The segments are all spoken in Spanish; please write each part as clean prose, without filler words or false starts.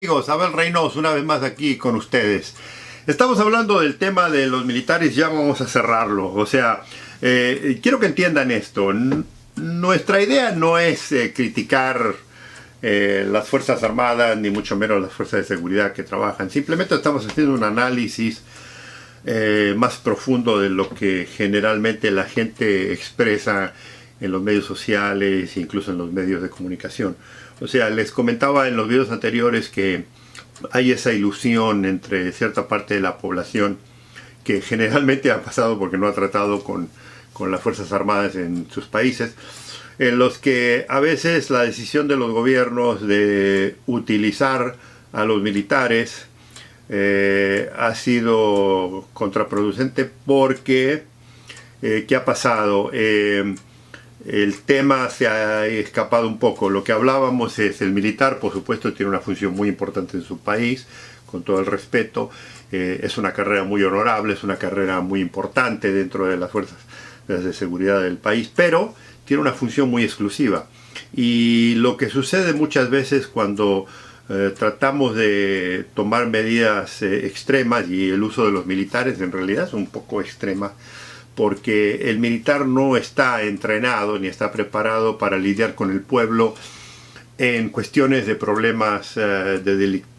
Amigos, Abel Reynoso, una vez más aquí con ustedes. Estamos hablando del tema de los militares, ya vamos a cerrarlo. O sea, quiero que entiendan esto. Nuestra idea no es criticar las Fuerzas Armadas, ni mucho menos las Fuerzas de Seguridad que trabajan. Simplemente estamos haciendo un análisis más profundo de lo que generalmente la gente expresa en los medios sociales, incluso en los medios de comunicación. O sea, les comentaba en los videos anteriores que hay esa ilusión entre cierta parte de la población que generalmente ha pasado porque no ha tratado con las Fuerzas Armadas en sus países, en los que a veces la decisión de los gobiernos de utilizar a los militares ha sido contraproducente porque, ¿qué ha pasado? El tema se ha escapado un poco. Lo que hablábamos es el militar, por supuesto, tiene una función muy importante en su país, con todo el respeto. Es una carrera muy honorable, es una carrera muy importante dentro de las fuerzas de seguridad del país, pero tiene una función muy exclusiva. Y lo que sucede muchas veces cuando tratamos de tomar medidas extremas, y el uso de los militares en realidad es un poco extrema, porque el militar no está entrenado ni está preparado para lidiar con el pueblo en cuestiones de problemas de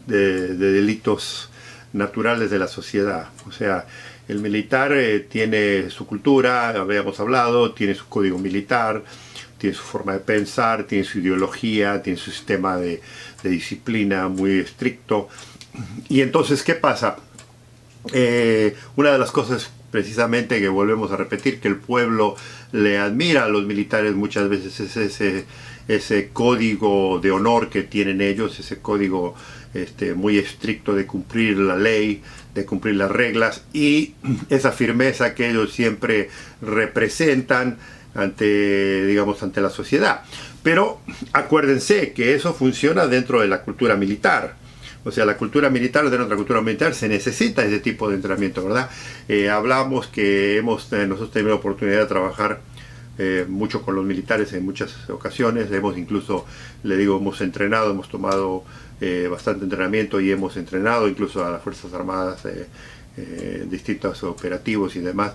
delitos naturales de la sociedad. O sea, el militar tiene su cultura, habíamos hablado, tiene su código militar, tiene su forma de pensar, tiene su ideología, tiene su sistema de disciplina muy estricto. Y entonces, ¿qué pasa? Una de las cosas precisamente que volvemos a repetir, que el pueblo le admira a los militares muchas veces, es ese código de honor que tienen ellos, ese código muy estricto de cumplir la ley, de cumplir las reglas, y esa firmeza que ellos siempre representan ante, digamos, ante la sociedad. Pero acuérdense que eso funciona dentro de la cultura militar. O sea, la cultura militar, de nuestra cultura militar, se necesita ese tipo de entrenamiento, ¿verdad? Hablamos que nosotros tenido la oportunidad de trabajar mucho con los militares en muchas ocasiones. Hemos incluso, hemos entrenado, hemos tomado bastante entrenamiento y hemos entrenado incluso a las Fuerzas Armadas, distintos operativos y demás.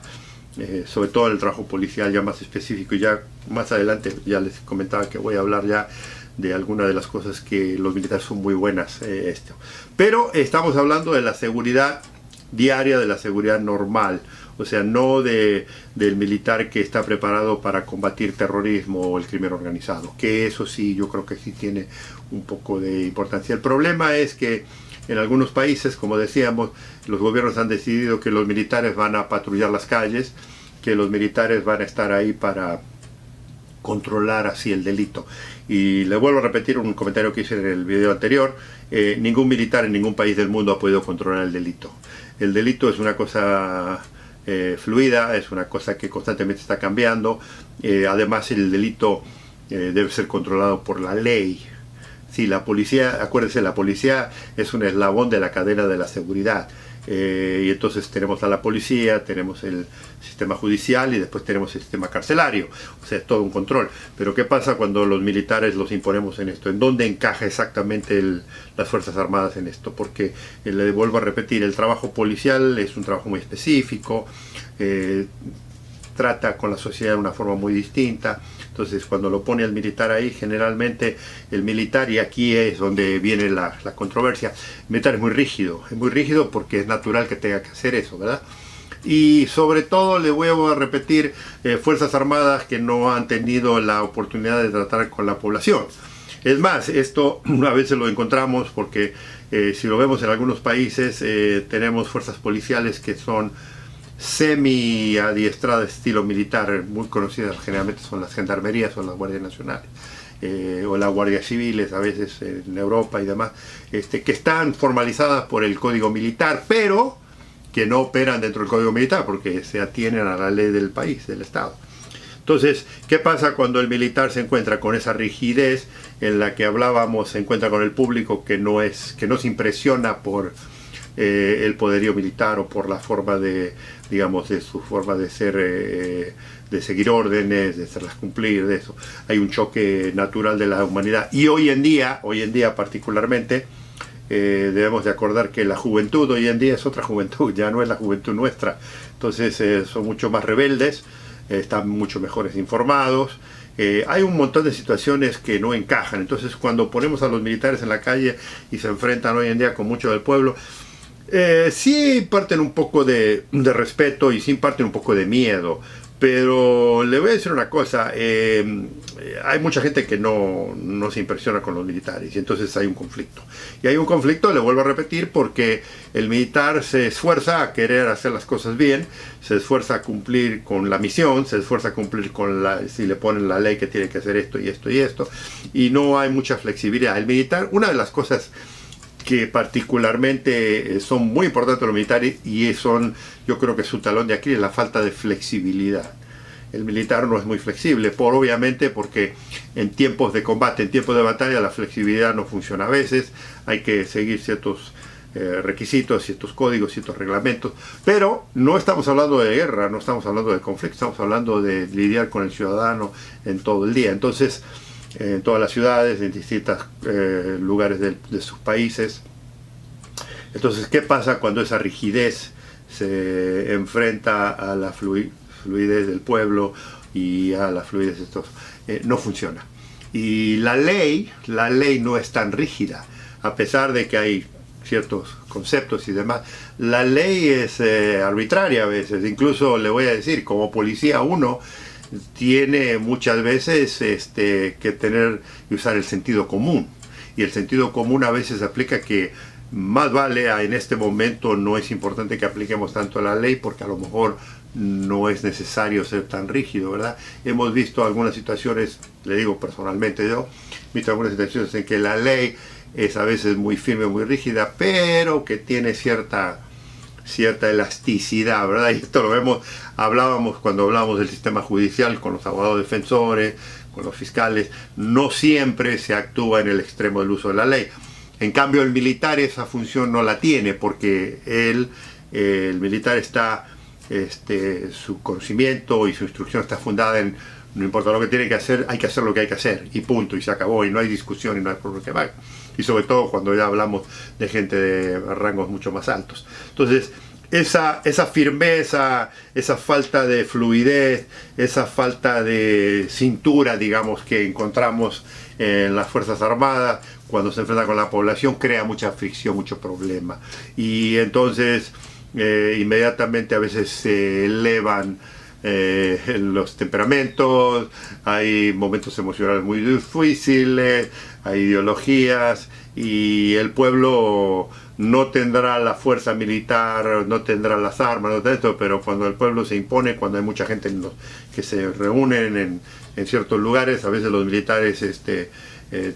Sobre todo el trabajo policial ya más específico, y ya más adelante ya les comentaba que voy a hablar ya de algunas de las cosas que los militares son muy buenas. Pero estamos hablando de la seguridad diaria, de la seguridad normal, o sea, no del militar que está preparado para combatir terrorismo o el crimen organizado, que eso sí, yo creo que sí tiene un poco de importancia. El problema es que en algunos países, como decíamos, los gobiernos han decidido que los militares van a patrullar las calles, que los militares van a estar ahí para controlar así el delito. Y le vuelvo a repetir un comentario que hice en el video anterior: ningún militar en ningún país del mundo ha podido controlar el delito. El delito es una cosa fluida, es una cosa que constantemente está cambiando. Además, el delito debe ser controlado por la ley. Sí, la policía, acuérdense, la policía es un eslabón de la cadena de la seguridad. Y entonces tenemos a la policía, tenemos el sistema judicial y después tenemos el sistema carcelario. O sea, es todo un control. Pero ¿qué pasa cuando los militares los imponemos en esto? ¿En dónde encaja exactamente las Fuerzas Armadas en esto? Porque, le vuelvo a repetir, el trabajo policial es un trabajo muy específico, trata con la sociedad de una forma muy distinta. Entonces, cuando lo pone el militar ahí, generalmente el militar, y aquí es donde viene la controversia, el militar es muy rígido porque es natural que tenga que hacer eso, ¿verdad? Y sobre todo, le voy a repetir, Fuerzas Armadas que no han tenido la oportunidad de tratar con la población. Es más, esto a veces lo encontramos porque si lo vemos en algunos países, tenemos fuerzas policiales que son semi adiestradas estilo militar, muy conocidas generalmente son las gendarmerías o las guardias nacionales, o las guardias civiles a veces en Europa y demás, que están formalizadas por el código militar, pero que no operan dentro del código militar porque se atienen a la ley del país, del Estado. Entonces, ¿qué pasa cuando el militar se encuentra con esa rigidez en la que hablábamos, se encuentra con el público que no se impresiona por el poderío militar o por la forma de, digamos, de su forma de ser, de seguir órdenes, de hacerlas cumplir, de eso? Hay un choque natural de la humanidad, y hoy en día particularmente, debemos de acordar que la juventud hoy en día es otra juventud, ya no es la juventud nuestra. Entonces son mucho más rebeldes, están mucho mejores informados. Hay un montón de situaciones que no encajan. Entonces cuando ponemos a los militares en la calle y se enfrentan hoy en día con mucho del pueblo, sí parten un poco de respeto y sí parten un poco de miedo. Pero le voy a decir una cosa, hay mucha gente que no se impresiona con los militares y entonces hay un conflicto. Y hay un conflicto, le vuelvo a repetir, porque el militar se esfuerza a querer hacer las cosas bien, se esfuerza a cumplir con la misión, se esfuerza a cumplir con si le ponen la ley que tiene que hacer esto y esto y esto, y no hay mucha flexibilidad. El militar, una de las cosas que particularmente son muy importantes los militares y son, yo creo que su talón de Aquiles, la falta de flexibilidad. El militar no es muy flexible, obviamente porque en tiempos de combate, en tiempos de batalla, la flexibilidad no funciona a veces, hay que seguir ciertos requisitos, ciertos códigos, ciertos reglamentos, pero no estamos hablando de guerra, no estamos hablando de conflicto, estamos hablando de lidiar con el ciudadano en todo el día. Entonces, en todas las ciudades, en distintos lugares de sus países. Entonces, ¿qué pasa cuando esa rigidez se enfrenta a la fluidez del pueblo y a la fluidez de estos? No funciona. Y la ley no es tan rígida, a pesar de que hay ciertos conceptos y demás. La ley es arbitraria a veces. Incluso le voy a decir, como policía uno tiene muchas veces que tener y usar el sentido común, y el sentido común a veces aplica que más vale en este momento no es importante que apliquemos tanto la ley porque a lo mejor no es necesario ser tan rígido, ¿verdad? Hemos visto algunas situaciones, le digo personalmente, yo he visto algunas situaciones en que la ley es a veces muy firme, muy rígida, pero que tiene cierta elasticidad, ¿verdad? Y esto lo hablábamos cuando hablábamos del sistema judicial con los abogados defensores, con los fiscales. No siempre se actúa en el extremo del uso de la ley. En cambio, el militar esa función no la tiene, porque el militar está, su conocimiento y su instrucción está fundada en no importa lo que tiene que hacer, hay que hacer lo que hay que hacer, y punto, y se acabó, y no hay discusión, y no hay por lo que va. Y sobre todo cuando ya hablamos de gente de rangos mucho más altos. Entonces, esa firmeza, esa falta de fluidez, esa falta de cintura, digamos, que encontramos en las Fuerzas Armadas, cuando se enfrenta con la población, crea mucha fricción, mucho problema. Y entonces, inmediatamente a veces se elevan los temperamentos, hay momentos emocionales muy difíciles, hay ideologías, y el pueblo no tendrá la fuerza militar, no tendrá las armas, no tendrá esto, pero cuando el pueblo se impone, cuando hay mucha gente que se reúnen en ciertos lugares, a veces los militares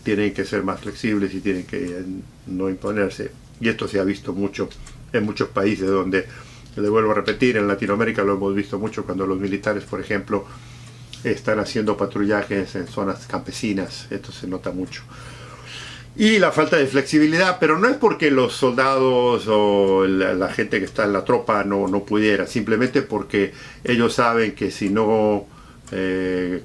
tienen que ser más flexibles y tienen que no imponerse. Y esto se ha visto mucho en muchos países donde, le vuelvo a repetir, en Latinoamérica lo hemos visto mucho cuando los militares, por ejemplo, están haciendo patrullajes en zonas campesinas. Esto se nota mucho. Y la falta de flexibilidad, pero no es porque los soldados o la gente que está en la tropa no pudiera, simplemente porque ellos saben que si no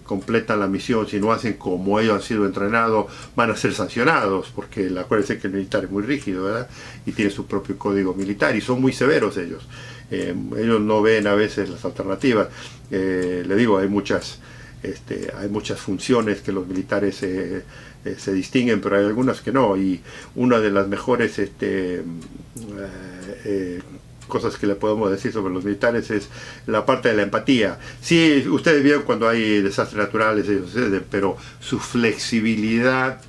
completan la misión, si no hacen como ellos han sido entrenados, van a ser sancionados, porque acuérdense que el militar es muy rígido, ¿verdad? Y tiene su propio código militar y son muy severos ellos. Ellos no ven a veces las alternativas. Le digo, hay muchas funciones que los militares se distinguen, pero hay algunas que no, y una de las mejores cosas que le podemos decir sobre los militares es la parte de la empatía. Sí, ustedes vieron cuando hay desastres naturales, ellos suceden, pero su flexibilidad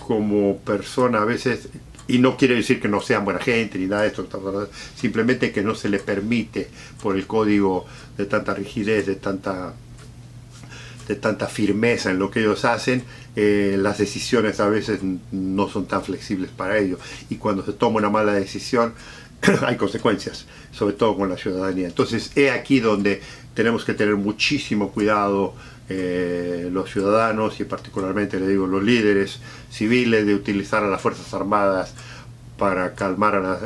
como persona a veces, y no quiere decir que no sean buena gente ni nada de esto, simplemente que no se le permite por el código de tanta rigidez, de tanta firmeza en lo que ellos hacen, las decisiones a veces no son tan flexibles para ellos, y cuando se toma una mala decisión hay consecuencias, sobre todo con la ciudadanía. Entonces es aquí donde tenemos que tener muchísimo cuidado los ciudadanos, y particularmente, le digo, los líderes civiles, de utilizar a las Fuerzas Armadas para calmar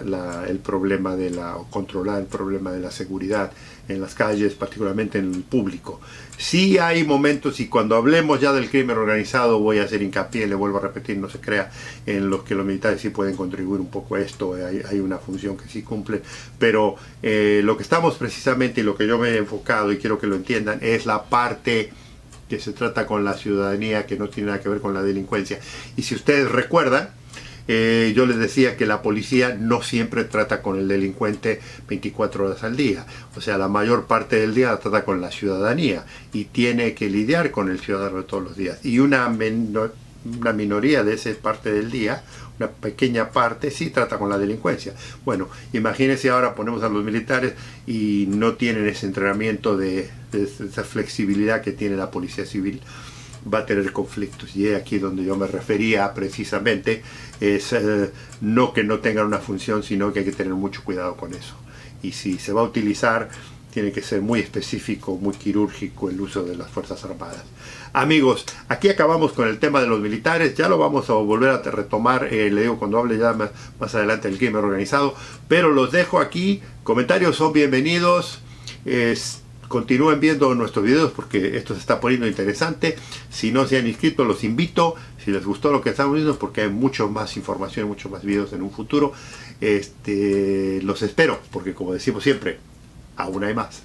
el problema o controlar el problema de la seguridad en las calles, particularmente en el público. Sí hay momentos, y cuando hablemos ya del crimen organizado voy a hacer hincapié, le vuelvo a repetir, no se crea, en los que los militares sí pueden contribuir un poco a esto, hay una función que sí cumplen, pero lo que estamos precisamente, y lo que yo me he enfocado y quiero que lo entiendan, es la parte que se trata con la ciudadanía, que no tiene nada que ver con la delincuencia. Y si ustedes recuerdan, yo les decía que la policía no siempre trata con el delincuente 24 horas al día. O sea, la mayor parte del día la trata con la ciudadanía y tiene que lidiar con el ciudadano de todos los días. Y una minoría de esa parte del día, una pequeña parte, sí trata con la delincuencia. Bueno, imagínense ahora ponemos a los militares y no tienen ese entrenamiento de esa flexibilidad que tiene la policía civil. Va a tener conflictos, y es aquí donde yo me refería precisamente, es no que no tengan una función, sino que hay que tener mucho cuidado con eso, y si se va a utilizar tiene que ser muy específico, muy quirúrgico el uso de las Fuerzas Armadas. Amigos, aquí acabamos con el tema de los militares, ya lo vamos a volver a retomar, le digo, cuando hable ya más adelante del crimen organizado, pero los dejo aquí, comentarios son bienvenidos, continúen viendo nuestros videos porque esto se está poniendo interesante. Si no se han inscrito, los invito. Si les gustó lo que estamos viendo, porque hay mucho más información, muchos más videos en un futuro, los espero, porque como decimos siempre, aún hay más.